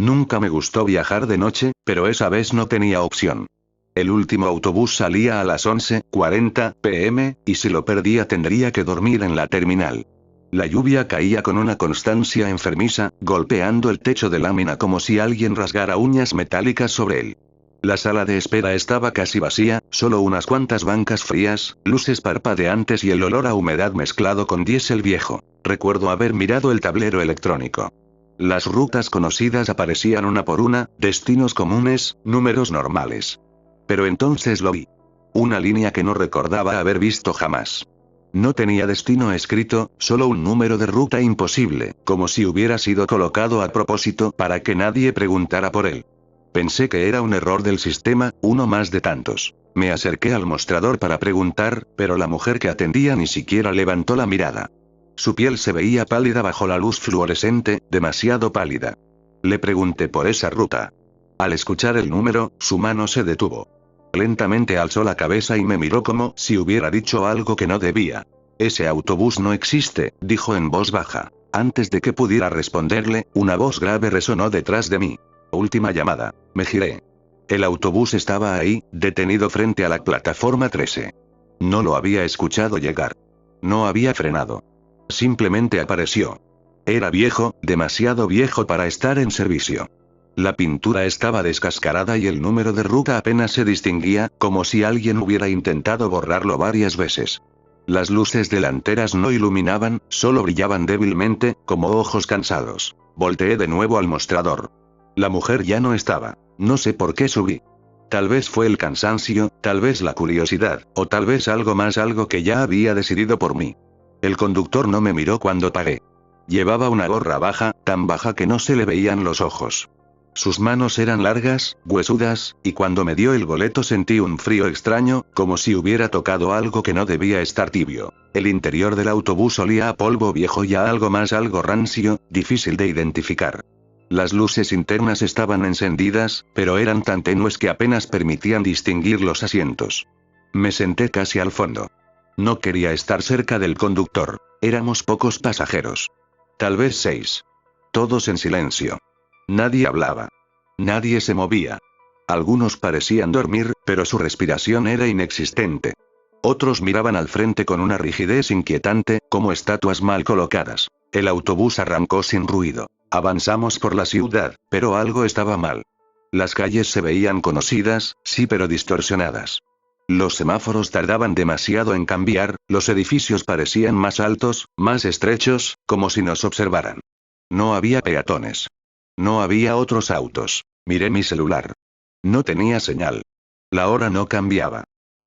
Nunca me gustó viajar de noche, pero esa vez no tenía opción. El último autobús salía a las 11:40 p.m., y si lo perdía tendría que dormir en la terminal. La lluvia caía con una constancia enfermiza, golpeando el techo de lámina como si alguien rasgara uñas metálicas sobre él. La sala de espera estaba casi vacía, solo unas cuantas bancas frías, luces parpadeantes y el olor a humedad mezclado con diésel viejo. Recuerdo haber mirado el tablero electrónico. Las rutas conocidas aparecían una por una, destinos comunes, números normales. Pero entonces lo vi. Una línea que no recordaba haber visto jamás. No tenía destino escrito, solo un número de ruta imposible, como si hubiera sido colocado a propósito para que nadie preguntara por él. Pensé que era un error del sistema, uno más de tantos. Me acerqué al mostrador para preguntar, pero la mujer que atendía ni siquiera levantó la mirada. Su piel se veía pálida bajo la luz fluorescente, demasiado pálida. Le pregunté por esa ruta. Al escuchar el número, su mano se detuvo. Lentamente alzó la cabeza y me miró como si hubiera dicho algo que no debía. Ese autobús no existe, dijo en voz baja. Antes de que pudiera responderle, una voz grave resonó detrás de mí. Última llamada. Me giré. El autobús estaba ahí, detenido frente a la plataforma 13. No lo había escuchado llegar. No había frenado. Simplemente apareció. Era viejo, demasiado viejo para estar en servicio. La pintura estaba descascarada y el número de ruta apenas se distinguía, como si alguien hubiera intentado borrarlo varias veces. Las luces delanteras no iluminaban, solo brillaban débilmente, como ojos cansados. Volteé de nuevo al mostrador. La mujer ya no estaba. No sé por qué subí. Tal vez fue el cansancio, tal vez la curiosidad, o tal vez algo más, algo que ya había decidido por mí. El conductor no me miró cuando pagué. Llevaba una gorra baja, tan baja que no se le veían los ojos. Sus manos eran largas, huesudas, y cuando me dio el boleto sentí un frío extraño, como si hubiera tocado algo que no debía estar tibio. El interior del autobús olía a polvo viejo y a algo más, algo rancio, difícil de identificar. Las luces internas estaban encendidas, pero eran tan tenues que apenas permitían distinguir los asientos. Me senté casi al fondo. No quería estar cerca del conductor. Éramos pocos pasajeros. Tal vez 6. Todos en silencio. Nadie hablaba. Nadie se movía. Algunos parecían dormir, pero su respiración era inexistente. Otros miraban al frente con una rigidez inquietante, como estatuas mal colocadas. El autobús arrancó sin ruido. Avanzamos por la ciudad, pero algo estaba mal. Las calles se veían conocidas, sí, pero distorsionadas. Los semáforos tardaban demasiado en cambiar, los edificios parecían más altos, más estrechos, como si nos observaran. No había peatones. No había otros autos. Miré mi celular. No tenía señal. La hora no cambiaba.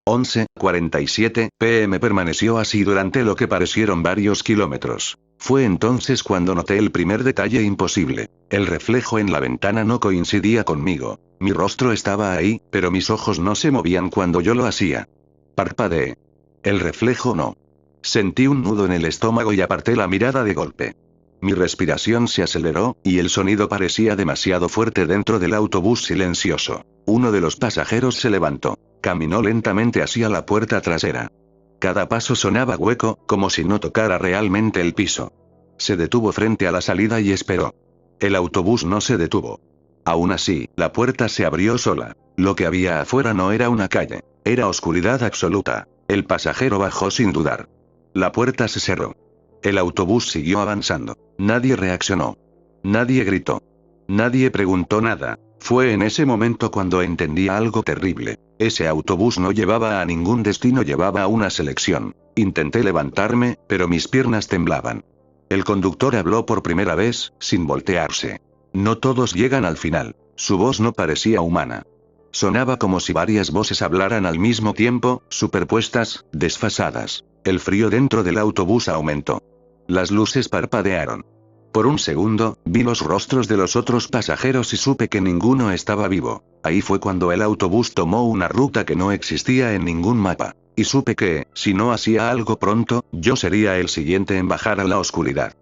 11:47 p.m. permaneció así durante lo que parecieron varios kilómetros. Fue entonces cuando noté el primer detalle imposible. El reflejo en la ventana no coincidía conmigo. Mi rostro estaba ahí, pero mis ojos no se movían cuando yo lo hacía. Parpadeé. El reflejo no. Sentí un nudo en el estómago y aparté la mirada de golpe. Mi respiración se aceleró, y el sonido parecía demasiado fuerte dentro del autobús silencioso. Uno de los pasajeros se levantó. Caminó lentamente hacia la puerta trasera. Cada paso sonaba hueco, como si no tocara realmente el piso. Se detuvo frente a la salida y esperó. El autobús no se detuvo. Aún así, la puerta se abrió sola. Lo que había afuera no era una calle. Era oscuridad absoluta. El pasajero bajó sin dudar. La puerta se cerró. El autobús siguió avanzando. Nadie reaccionó. Nadie gritó. Nadie preguntó nada. Fue en ese momento cuando entendí algo terrible. Ese autobús no llevaba a ningún destino, llevaba a una selección. Intenté levantarme, pero mis piernas temblaban. El conductor habló por primera vez, sin voltearse. No todos llegan al final. Su voz no parecía humana. Sonaba como si varias voces hablaran al mismo tiempo, superpuestas, desfasadas. El frío dentro del autobús aumentó. Las luces parpadearon. Por un segundo, vi los rostros de los otros pasajeros y supe que ninguno estaba vivo. Ahí fue cuando el autobús tomó una ruta que no existía en ningún mapa. Y supe que, si no hacía algo pronto, yo sería el siguiente en bajar a la oscuridad.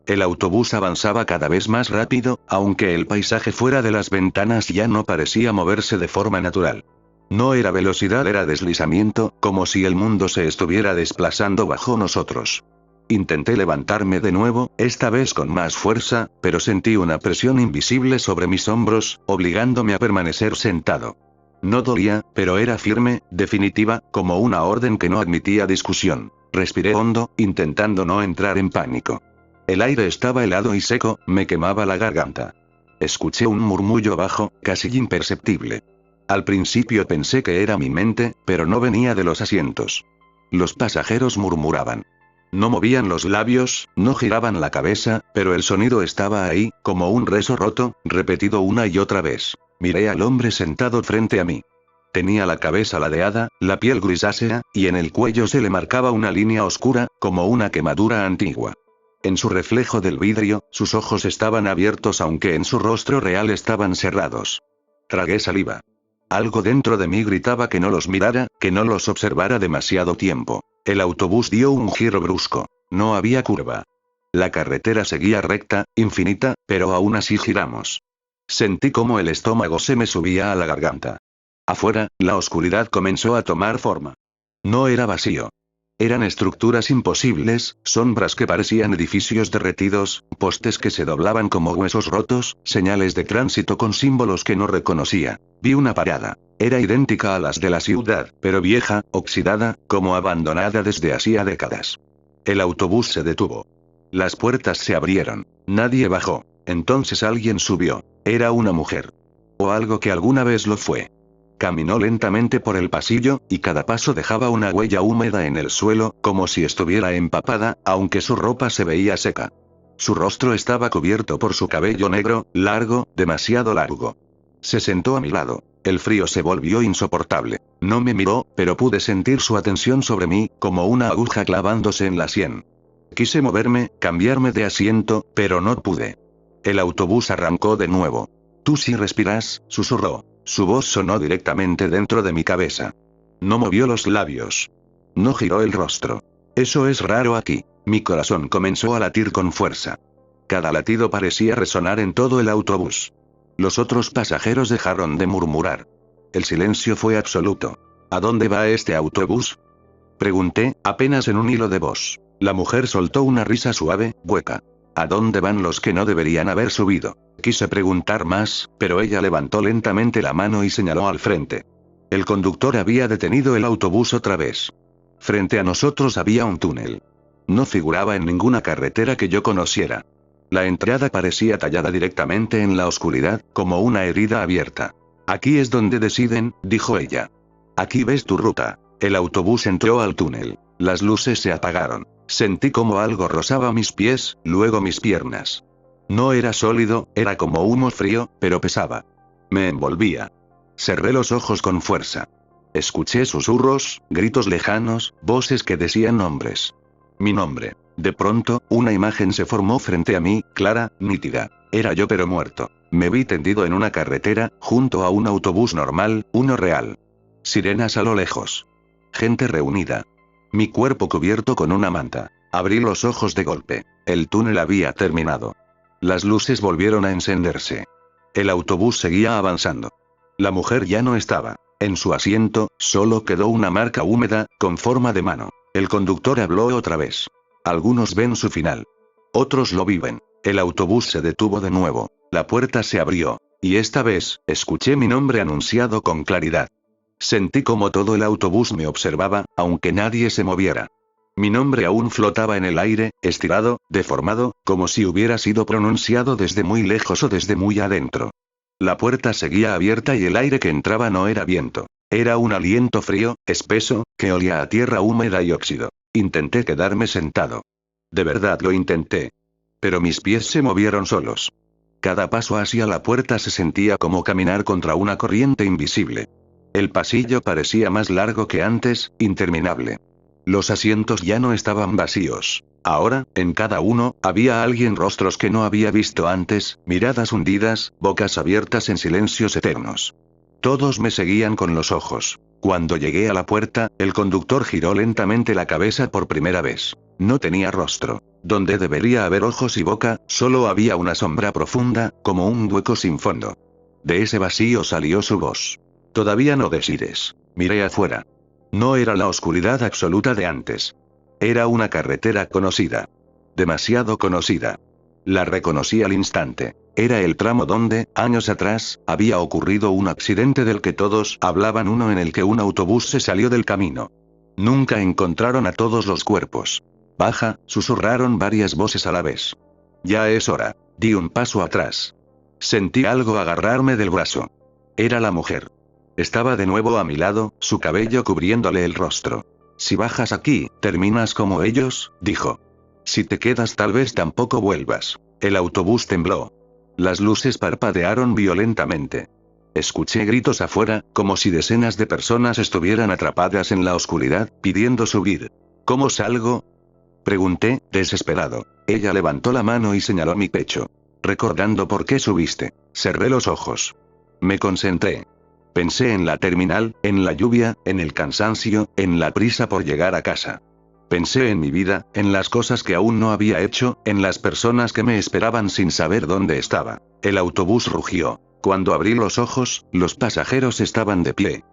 El autobús avanzaba cada vez más rápido, aunque el paisaje fuera de las ventanas ya no parecía moverse de forma natural. No era velocidad, era deslizamiento, como si el mundo se estuviera desplazando bajo nosotros. Intenté levantarme de nuevo, esta vez con más fuerza, pero sentí una presión invisible sobre mis hombros, obligándome a permanecer sentado. No dolía, pero era firme, definitiva, como una orden que no admitía discusión. Respiré hondo, intentando no entrar en pánico. El aire estaba helado y seco, me quemaba la garganta. Escuché un murmullo bajo, casi imperceptible. Al principio pensé que era mi mente, pero no venía de los asientos. Los pasajeros murmuraban. No movían los labios, no giraban la cabeza, pero el sonido estaba ahí, como un rezo roto, repetido una y otra vez. Miré al hombre sentado frente a mí. Tenía la cabeza ladeada, la piel grisácea, y en el cuello se le marcaba una línea oscura, como una quemadura antigua. En su reflejo del vidrio, sus ojos estaban abiertos aunque en su rostro real estaban cerrados. Tragué saliva. Algo dentro de mí gritaba que no los mirara, que no los observara demasiado tiempo. El autobús dio un giro brusco. No había curva. La carretera seguía recta, infinita, pero aún así giramos. Sentí como el estómago se me subía a la garganta. Afuera, la oscuridad comenzó a tomar forma. No era vacío. Eran estructuras imposibles, sombras que parecían edificios derretidos, postes que se doblaban como huesos rotos, señales de tránsito con símbolos que no reconocía. Vi una parada. Era idéntica a las de la ciudad, pero vieja, oxidada, como abandonada desde hacía décadas. El autobús se detuvo. Las puertas se abrieron. Nadie bajó. Entonces alguien subió. Era una mujer. O algo que alguna vez lo fue. Caminó lentamente por el pasillo, y cada paso dejaba una huella húmeda en el suelo, como si estuviera empapada, aunque su ropa se veía seca. Su rostro estaba cubierto por su cabello negro, largo, demasiado largo. Se sentó a mi lado. El frío se volvió insoportable. No me miró, pero pude sentir su atención sobre mí, como una aguja clavándose en la sien. Quise moverme, cambiarme de asiento, pero no pude. El autobús arrancó de nuevo. «Tú sí respiras», susurró. Su voz sonó directamente dentro de mi cabeza. No movió los labios. No giró el rostro. Eso es raro aquí. Mi corazón comenzó a latir con fuerza. Cada latido parecía resonar en todo el autobús. Los otros pasajeros dejaron de murmurar. El silencio fue absoluto. ¿A dónde va este autobús?, pregunté, apenas en un hilo de voz. La mujer soltó una risa suave, hueca. ¿A dónde van los que no deberían haber subido? Quise preguntar más, pero ella levantó lentamente la mano y señaló al frente. El conductor había detenido el autobús otra vez. Frente a nosotros había un túnel. No figuraba en ninguna carretera que yo conociera. La entrada parecía tallada directamente en la oscuridad, como una herida abierta. Aquí es donde deciden, dijo ella. Aquí ves tu ruta. El autobús entró al túnel. Las luces se apagaron. Sentí como algo rozaba mis pies, luego mis piernas. No era sólido, era como humo frío, pero pesaba. Me envolvía. Cerré los ojos con fuerza. Escuché susurros, gritos lejanos, voces que decían nombres. Mi nombre. De pronto, una imagen se formó frente a mí, clara, nítida. Era yo pero muerto. Me vi tendido en una carretera, junto a un autobús normal, uno real. Sirenas a lo lejos. Gente reunida. Mi cuerpo cubierto con una manta. Abrí los ojos de golpe. El túnel había terminado. Las luces volvieron a encenderse. El autobús seguía avanzando. La mujer ya no estaba. En su asiento, solo quedó una marca húmeda, con forma de mano. El conductor habló otra vez. Algunos ven su final. Otros lo viven. El autobús se detuvo de nuevo. La puerta se abrió. Y esta vez, escuché mi nombre anunciado con claridad. Sentí como todo el autobús me observaba, aunque nadie se moviera. Mi nombre aún flotaba en el aire, estirado, deformado, como si hubiera sido pronunciado desde muy lejos o desde muy adentro. La puerta seguía abierta y el aire que entraba no era viento. Era un aliento frío, espeso, que olía a tierra húmeda y óxido. Intenté quedarme sentado. De verdad lo intenté. Pero mis pies se movieron solos. Cada paso hacia la puerta se sentía como caminar contra una corriente invisible. El pasillo parecía más largo que antes, interminable. Los asientos ya no estaban vacíos. Ahora, en cada uno, había alguien, rostros que no había visto antes, miradas hundidas, bocas abiertas en silencios eternos. Todos me seguían con los ojos. Cuando llegué a la puerta, el conductor giró lentamente la cabeza por primera vez. No tenía rostro. Donde debería haber ojos y boca, solo había una sombra profunda, como un hueco sin fondo. De ese vacío salió su voz. Todavía no decides. Miré afuera. No era la oscuridad absoluta de antes. Era una carretera conocida. Demasiado conocida. La reconocí al instante. Era el tramo donde, años atrás, había ocurrido un accidente del que todos hablaban, uno en el que un autobús se salió del camino. Nunca encontraron a todos los cuerpos. Baja, susurraron varias voces a la vez. Ya es hora. Di un paso atrás. Sentí algo agarrarme del brazo. Era la mujer. Estaba de nuevo a mi lado, su cabello cubriéndole el rostro. Si bajas aquí, terminas como ellos, dijo. Si te quedas tal vez tampoco vuelvas. El autobús tembló. Las luces parpadearon violentamente. Escuché gritos afuera, como si decenas de personas estuvieran atrapadas en la oscuridad, pidiendo subir. ¿Cómo salgo? Pregunté, desesperado. Ella levantó la mano y señaló mi pecho. Recordando por qué subiste. Cerré los ojos. Me concentré. Pensé en la terminal, en la lluvia, en el cansancio, en la prisa por llegar a casa. Pensé en mi vida, en las cosas que aún no había hecho, en las personas que me esperaban sin saber dónde estaba. El autobús rugió. Cuando abrí los ojos, los pasajeros estaban de pie.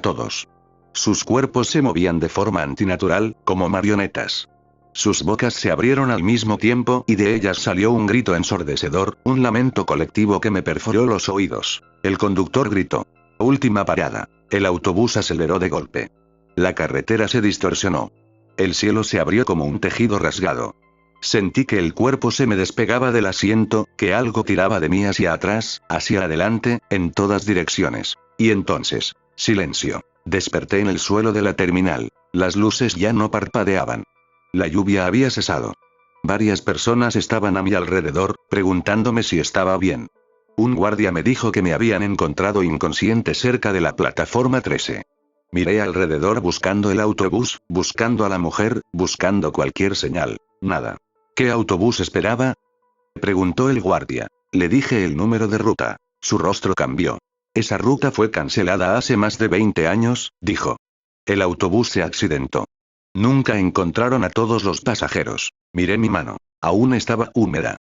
Todos. Sus cuerpos se movían de forma antinatural, como marionetas. Sus bocas se abrieron al mismo tiempo y de ellas salió un grito ensordecedor, un lamento colectivo que me perforó los oídos. El conductor gritó. Última parada. El autobús aceleró de golpe. La carretera se distorsionó. El cielo se abrió como un tejido rasgado. Sentí que el cuerpo se me despegaba del asiento, que algo tiraba de mí hacia atrás, hacia adelante, en todas direcciones. Y entonces, silencio. Desperté en el suelo de la terminal. Las luces ya no parpadeaban. La lluvia había cesado. Varias personas estaban a mi alrededor, preguntándome si estaba bien. Un guardia me dijo que me habían encontrado inconsciente cerca de la plataforma 13. Miré alrededor buscando el autobús, buscando a la mujer, buscando cualquier señal. Nada. ¿Qué autobús esperaba? Preguntó el guardia. Le dije el número de ruta. Su rostro cambió. Esa ruta fue cancelada hace más de 20 años, dijo. El autobús se accidentó. Nunca encontraron a todos los pasajeros. Miré mi mano. Aún estaba húmeda.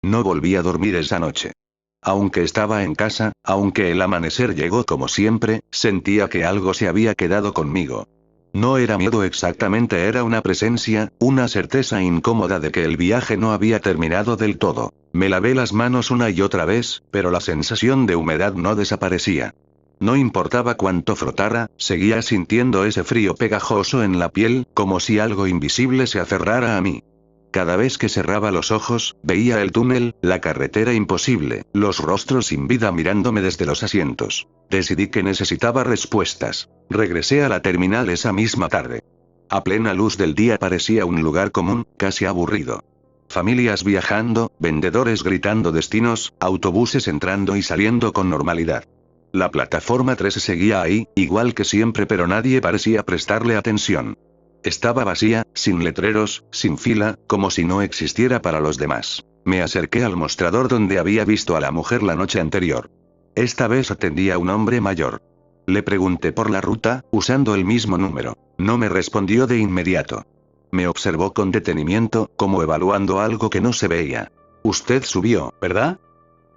No volví a dormir esa noche. Aunque estaba en casa, aunque el amanecer llegó como siempre, sentía que algo se había quedado conmigo. No era miedo exactamente, era una presencia, una certeza incómoda de que el viaje no había terminado del todo. Me lavé las manos una y otra vez, pero la sensación de humedad no desaparecía. No importaba cuánto frotara, seguía sintiendo ese frío pegajoso en la piel, como si algo invisible se aferrara a mí. Cada vez que cerraba los ojos, veía el túnel, la carretera imposible, los rostros sin vida mirándome desde los asientos. Decidí que necesitaba respuestas. Regresé a la terminal esa misma tarde. A plena luz del día parecía un lugar común, casi aburrido. Familias viajando, vendedores gritando destinos, autobuses entrando y saliendo con normalidad. La plataforma 13 seguía ahí, igual que siempre, pero nadie parecía prestarle atención. Estaba vacía, sin letreros, sin fila, como si no existiera para los demás. Me acerqué al mostrador donde había visto a la mujer la noche anterior. Esta vez atendía a un hombre mayor. Le pregunté por la ruta, usando el mismo número. No me respondió de inmediato. Me observó con detenimiento, como evaluando algo que no se veía. Usted subió, ¿verdad?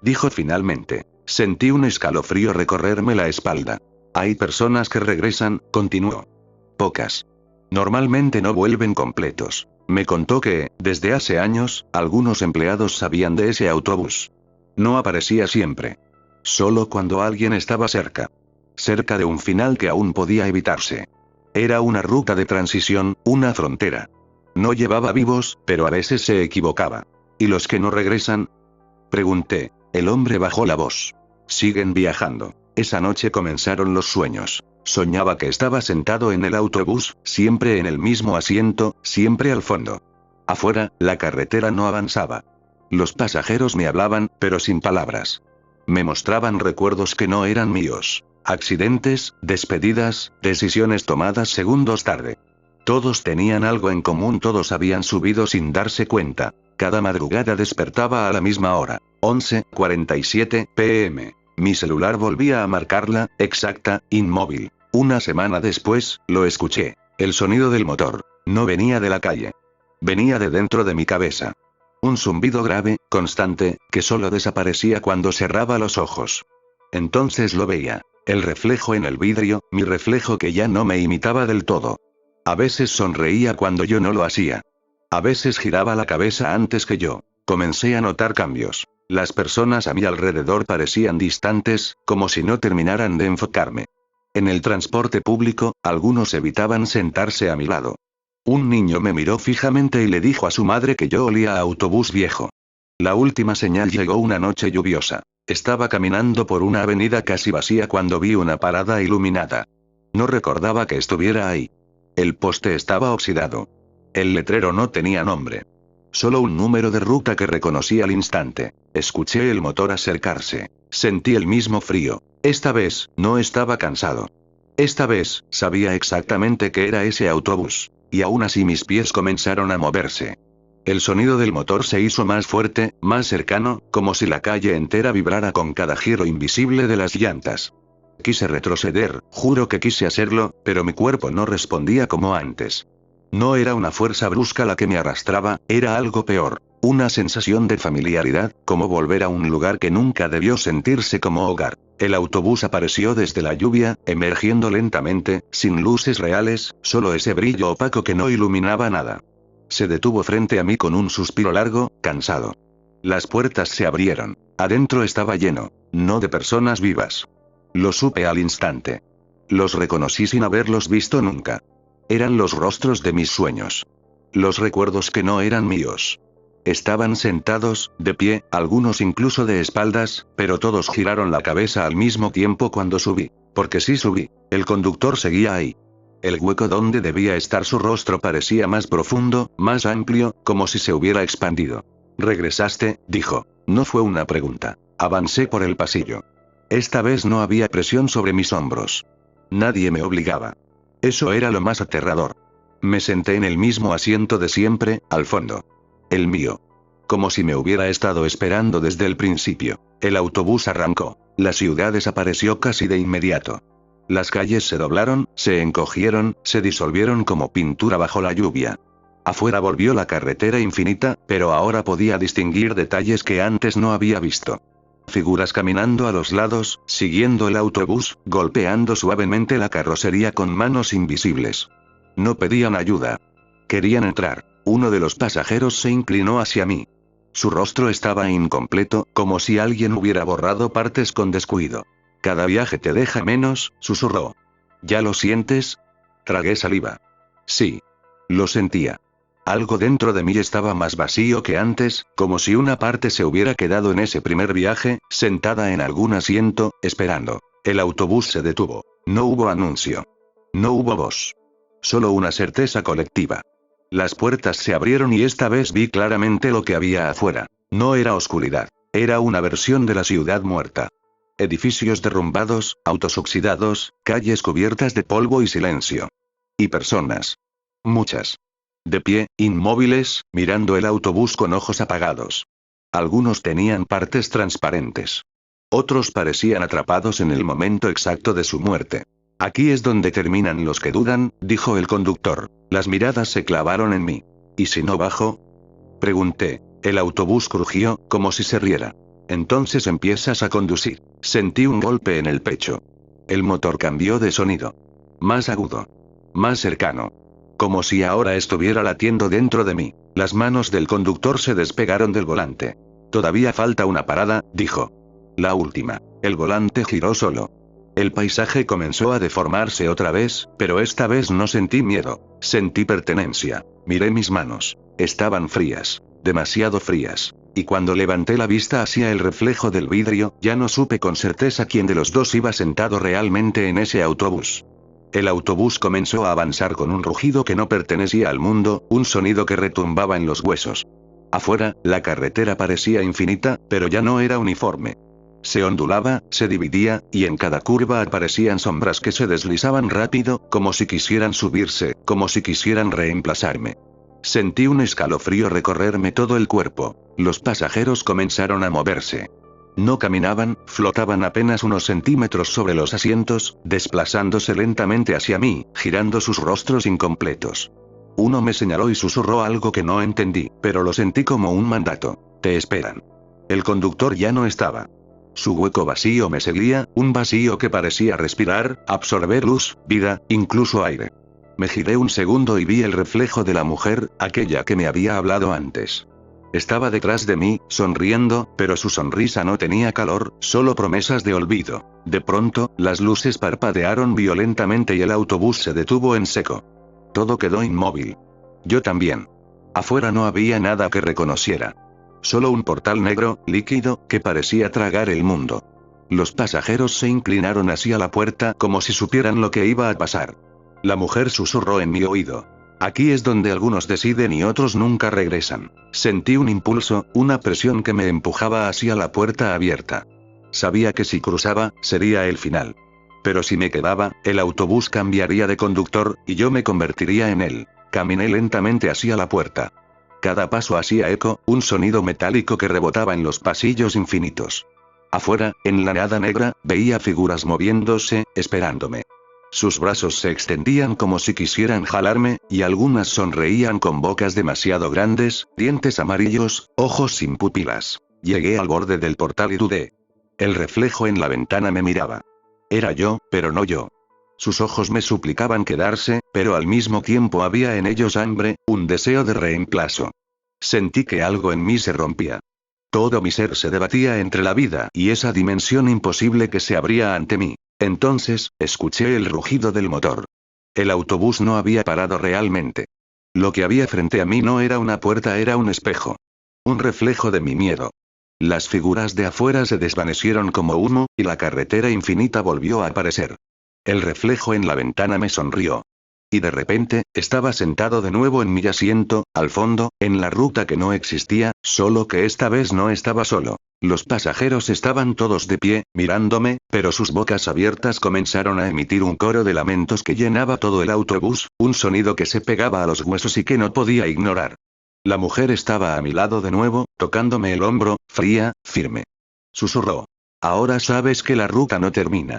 Dijo finalmente. Sentí un escalofrío recorrerme la espalda. Hay personas que regresan, continuó. Pocas. Normalmente no vuelven completos. Me contó que, desde hace años, algunos empleados sabían de ese autobús. No aparecía siempre. Solo cuando alguien estaba cerca. Cerca de un final que aún podía evitarse. Era una ruta de transición, una frontera. No llevaba vivos, pero a veces se equivocaba. ¿Y los que no regresan? Pregunté. El hombre bajó la voz. Siguen viajando. Esa noche comenzaron los sueños. Soñaba que estaba sentado en el autobús, siempre en el mismo asiento, siempre al fondo. Afuera, la carretera no avanzaba. Los pasajeros me hablaban, pero sin palabras. Me mostraban recuerdos que no eran míos. Accidentes, despedidas, decisiones tomadas segundos tarde. Todos tenían algo en común, todos habían subido sin darse cuenta. Cada madrugada despertaba a la misma hora. 11:47 p.m. Mi celular volvía a marcarla, exacta, inmóvil. Una semana después, lo escuché. El sonido del motor. No venía de la calle. Venía de dentro de mi cabeza. Un zumbido grave, constante, que solo desaparecía cuando cerraba los ojos. Entonces lo veía. El reflejo en el vidrio, mi reflejo que ya no me imitaba del todo. A veces sonreía cuando yo no lo hacía. A veces giraba la cabeza antes que yo. Comencé a notar cambios. Las personas a mi alrededor parecían distantes, como si no terminaran de enfocarme. En el transporte público, algunos evitaban sentarse a mi lado. Un niño me miró fijamente y le dijo a su madre que yo olía a autobús viejo. La última señal llegó una noche lluviosa. Estaba caminando por una avenida casi vacía cuando vi una parada iluminada. No recordaba que estuviera ahí. El poste estaba oxidado. El letrero no tenía nombre. Solo un número de ruta que reconocí al instante. Escuché el motor acercarse. Sentí el mismo frío. Esta vez, no estaba cansado. Esta vez, sabía exactamente que era ese autobús. Y aún así mis pies comenzaron a moverse. El sonido del motor se hizo más fuerte, más cercano, como si la calle entera vibrara con cada giro invisible de las llantas. Quise retroceder, juro que quise hacerlo, pero mi cuerpo no respondía como antes. No era una fuerza brusca la que me arrastraba, era algo peor. Una sensación de familiaridad, como volver a un lugar que nunca debió sentirse como hogar. El autobús apareció desde la lluvia, emergiendo lentamente, sin luces reales, solo ese brillo opaco que no iluminaba nada. Se detuvo frente a mí con un suspiro largo, cansado. Las puertas se abrieron. Adentro estaba lleno, no de personas vivas. Lo supe al instante. Los reconocí sin haberlos visto nunca. Eran los rostros de mis sueños. Los recuerdos que no eran míos. Estaban sentados, de pie, algunos incluso de espaldas, pero todos giraron la cabeza al mismo tiempo cuando subí. Porque sí subí. El conductor seguía ahí. El hueco donde debía estar su rostro parecía más profundo, más amplio, como si se hubiera expandido. «¿Regresaste?», dijo. No fue una pregunta. Avancé por el pasillo. Esta vez no había presión sobre mis hombros. Nadie me obligaba. Eso era lo más aterrador. Me senté en el mismo asiento de siempre, al fondo. El mío. Como si me hubiera estado esperando desde el principio. El autobús arrancó. La ciudad desapareció casi de inmediato. Las calles se doblaron, se encogieron, se disolvieron como pintura bajo la lluvia. Afuera volvió la carretera infinita, pero ahora podía distinguir detalles que antes no había visto. Figuras caminando a los lados, siguiendo el autobús, golpeando suavemente la carrocería con manos invisibles. No pedían ayuda. Querían entrar. Uno de los pasajeros se inclinó hacia mí. Su rostro estaba incompleto, como si alguien hubiera borrado partes con descuido. «Cada viaje te deja menos», susurró. «¿Ya lo sientes?». Tragué saliva. Sí. Lo sentía. Algo dentro de mí estaba más vacío que antes, como si una parte se hubiera quedado en ese primer viaje, sentada en algún asiento, esperando. El autobús se detuvo. No hubo anuncio. No hubo voz. Solo una certeza colectiva. Las puertas se abrieron y esta vez vi claramente lo que había afuera. No era oscuridad. Era una versión de la ciudad muerta. Edificios derrumbados, autos oxidados, calles cubiertas de polvo y silencio. Y personas. Muchas. De pie, inmóviles, mirando el autobús con ojos apagados. Algunos tenían partes transparentes. Otros parecían atrapados en el momento exacto de su muerte. «Aquí es donde terminan los que dudan», dijo el conductor. Las miradas se clavaron en mí. «¿Y si no bajo?», pregunté. El autobús crujió, como si se riera. «Entonces empiezas a conducir». Sentí un golpe en el pecho. El motor cambió de sonido. Más agudo. Más cercano. Como si ahora estuviera latiendo dentro de mí. Las manos del conductor se despegaron del volante. «Todavía falta una parada», dijo. La última. El volante giró solo. El paisaje comenzó a deformarse otra vez, pero esta vez no sentí miedo. Sentí pertenencia. Miré mis manos. Estaban frías. Demasiado frías. Y cuando levanté la vista hacia el reflejo del vidrio, ya no supe con certeza quién de los dos iba sentado realmente en ese autobús. El autobús comenzó a avanzar con un rugido que no pertenecía al mundo, un sonido que retumbaba en los huesos. Afuera, la carretera parecía infinita, pero ya no era uniforme. Se ondulaba, se dividía, y en cada curva aparecían sombras que se deslizaban rápido, como si quisieran subirse, como si quisieran reemplazarme. Sentí un escalofrío recorrerme todo el cuerpo. Los pasajeros comenzaron a moverse. No caminaban, flotaban apenas unos centímetros sobre los asientos, desplazándose lentamente hacia mí, girando sus rostros incompletos. Uno me señaló y susurró algo que no entendí, pero lo sentí como un mandato. «Te esperan». El conductor ya no estaba. Su hueco vacío me seguía, un vacío que parecía respirar, absorber luz, vida, incluso aire. Me giré un segundo y vi el reflejo de la mujer, aquella que me había hablado antes. Estaba detrás de mí, sonriendo, pero su sonrisa no tenía calor, solo promesas de olvido. De pronto, las luces parpadearon violentamente y el autobús se detuvo en seco. Todo quedó inmóvil. Yo también. Afuera no había nada que reconociera. Solo un portal negro, líquido, que parecía tragar el mundo. Los pasajeros se inclinaron hacia la puerta como si supieran lo que iba a pasar. La mujer susurró en mi oído. Aquí es donde algunos deciden y otros nunca regresan. Sentí un impulso, una presión que me empujaba hacia la puerta abierta. Sabía que si cruzaba, sería el final. Pero si me quedaba, el autobús cambiaría de conductor, y yo me convertiría en él. Caminé lentamente hacia la puerta. Cada paso hacía eco, un sonido metálico que rebotaba en los pasillos infinitos. Afuera, en la nada negra, veía figuras moviéndose, esperándome. Sus brazos se extendían como si quisieran jalarme, y algunas sonreían con bocas demasiado grandes, dientes amarillos, ojos sin pupilas. Llegué al borde del portal y dudé. El reflejo en la ventana me miraba. Era yo, pero no yo. Sus ojos me suplicaban quedarse, pero al mismo tiempo había en ellos hambre, un deseo de reemplazo. Sentí que algo en mí se rompía. Todo mi ser se debatía entre la vida y esa dimensión imposible que se abría ante mí. Entonces, escuché el rugido del motor. El autobús no había parado realmente. Lo que había frente a mí no era una puerta, era un espejo. Un reflejo de mi miedo. Las figuras de afuera se desvanecieron como humo, y la carretera infinita volvió a aparecer. El reflejo en la ventana me sonrió. Y de repente, estaba sentado de nuevo en mi asiento, al fondo, en la ruta que no existía, solo que esta vez no estaba solo. Los pasajeros estaban todos de pie, mirándome, pero sus bocas abiertas comenzaron a emitir un coro de lamentos que llenaba todo el autobús, un sonido que se pegaba a los huesos y que no podía ignorar. La mujer estaba a mi lado de nuevo, tocándome el hombro, fría, firme. Susurró. Ahora sabes que la ruta no termina.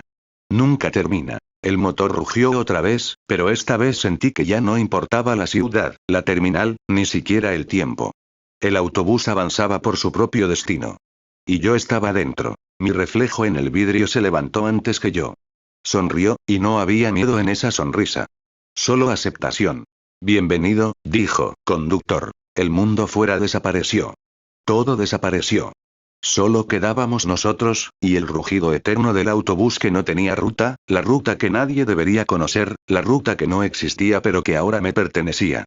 Nunca termina. El motor rugió otra vez, pero esta vez sentí que ya no importaba la ciudad, la terminal, ni siquiera el tiempo. El autobús avanzaba por su propio destino. Y yo estaba dentro. Mi reflejo en el vidrio se levantó antes que yo. Sonrió, y no había miedo en esa sonrisa. Solo aceptación. Bienvenido, dijo, conductor. El mundo fuera desapareció. Todo desapareció. Solo quedábamos nosotros, y el rugido eterno del autobús que no tenía ruta, la ruta que nadie debería conocer, la ruta que no existía pero que ahora me pertenecía.